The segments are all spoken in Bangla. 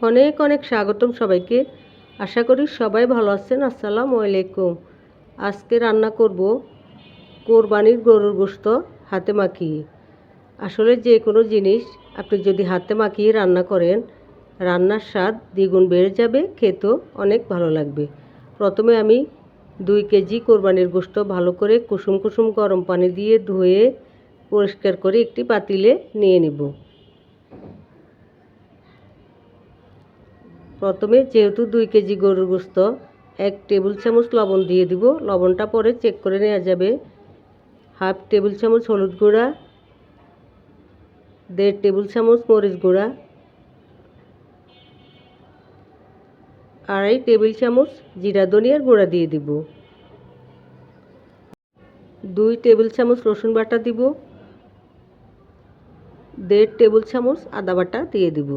অনেক অনেক স্বাগতম সবাইকে। আশা করি সবাই ভালো আছেন। আসসালামু আলাইকুম। আজকে রান্না করব কোরবানির গরুর গোশত হাতে মাখিয়ে। আসলে যে কোনো জিনিস আপনি যদি হাতে মাখিয়ে রান্না করেন, রান্নার স্বাদ দ্বিগুণ বেড়ে যাবে, খেতেও অনেক ভালো লাগবে। প্রথমে আমি 2 কেজি কোরবানির গোশত ভালো করে কুসুম কুসুম গরম পানি দিয়ে ধুয়ে পরিষ্কার করে একটি পাতিলে নিয়ে নেব। প্রথমে যেহেতু 2 কেজি গরুর গোশত, 1 টেবিল চামচ লবণ দিয়ে দিব। লবণটা পরে চেক করে নেওয়া যাবে। হাফ টেবিল চামচ হলুদ গুঁড়া, 1.5 টেবিল চামচ মরিচ গুঁড়া, 2.5 টেবিল চামচ জিরা ধনিয়ার গুঁড়া দিয়ে দিব। 2 টেবিল চামচ রসুন বাটা দিব। 1.5 টেবিল চামচ আদা বাটা দিয়ে দিব।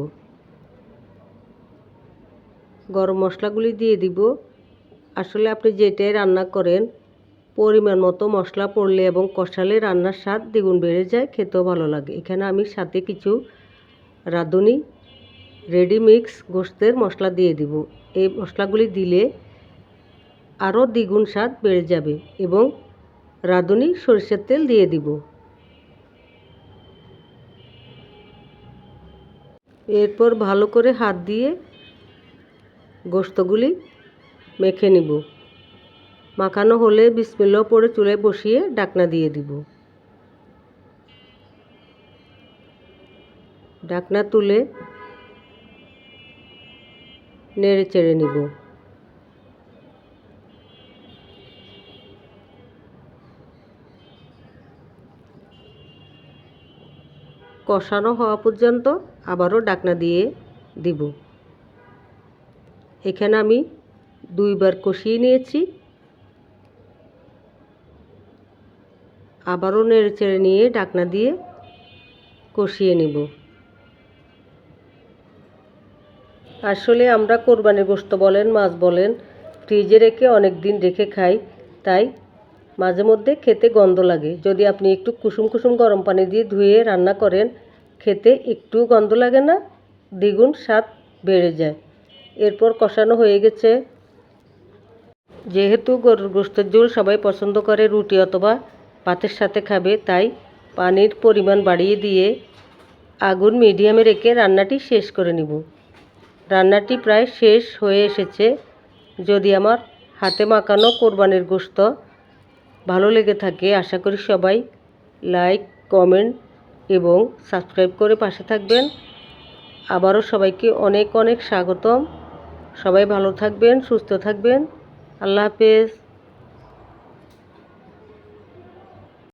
গরম মশলাগুলি দিয়ে দিব। আসলে আপনি যেটাই রান্না করেন, পরিমাণ মতো মশলা পড়লে এবং কষালে রান্নার স্বাদ দ্বিগুণ বেড়ে যায়, খেতেও ভালো লাগে। এখানে আমি সাথে কিছু রাঁধুনি রেডি মিক্স গোশতের মশলা দিয়ে দিব। এই মশলাগুলি দিলে আরও দ্বিগুণ স্বাদ বেড়ে যাবে। এবং রাঁধুনি সরিষার তেল দিয়ে দিব। এরপর ভালো করে হাত দিয়ে গোশতগুলি মেখে নিব। মাখানো হলে বিসমিল্লাহ পরে চুলায় বসিয়ে ঢাকনা দিয়ে দিব। ঢাকনা তুলে নেড়ে চেড়ে নিব। কষানো হওয়া পর্যন্ত আবারও ঢাকনা দিয়ে দিব। এখানে আমি 2 বার কষিয়ে নিয়েছি। আবারও নেড়ে চেড়ে নিয়ে ঢাকনা দিয়ে কষিয়ে নিব। আসলে আমরা কোরবানির গোশত বলেন, মাছ বলেন, ফ্রিজে রেখে অনেক দিন রেখে খাই, তাই মাঝে মধ্যে খেতে গন্ধ লাগে। যদি আপনি একটু কুসুম কুসুম গরম পানি দিয়ে ধুয়ে রান্না করেন, খেতে একটু গন্ধ লাগে না, দ্বিগুণ স্বাদ বেড়ে যায়। এরপর কষানো হয়ে গেছে। যেহেতু গরুর গোশতের ঝোল সবাই পছন্দ করে, রুটি অথবা ভাতের সাথে খাবে, তাই পানির পরিমাণ বাড়িয়ে দিয়ে আগুন মিডিয়ামে রেখে রান্নাটি শেষ করে নিব। রান্নাটি প্রায় শেষ হয়ে এসেছে। যদি আমার হাতে মাখানো কোরবানির গোশত ভালো লেগে থাকে, আশা করি সবাই লাইক, কমেন্ট এবং সাবস্ক্রাইব করে পাশে থাকবেন। আবারও সবাইকে অনেক অনেক স্বাগতম। সবাই ভালো থাকবেন, সুস্থ থাকবেন। আল্লাহ হাফেজ।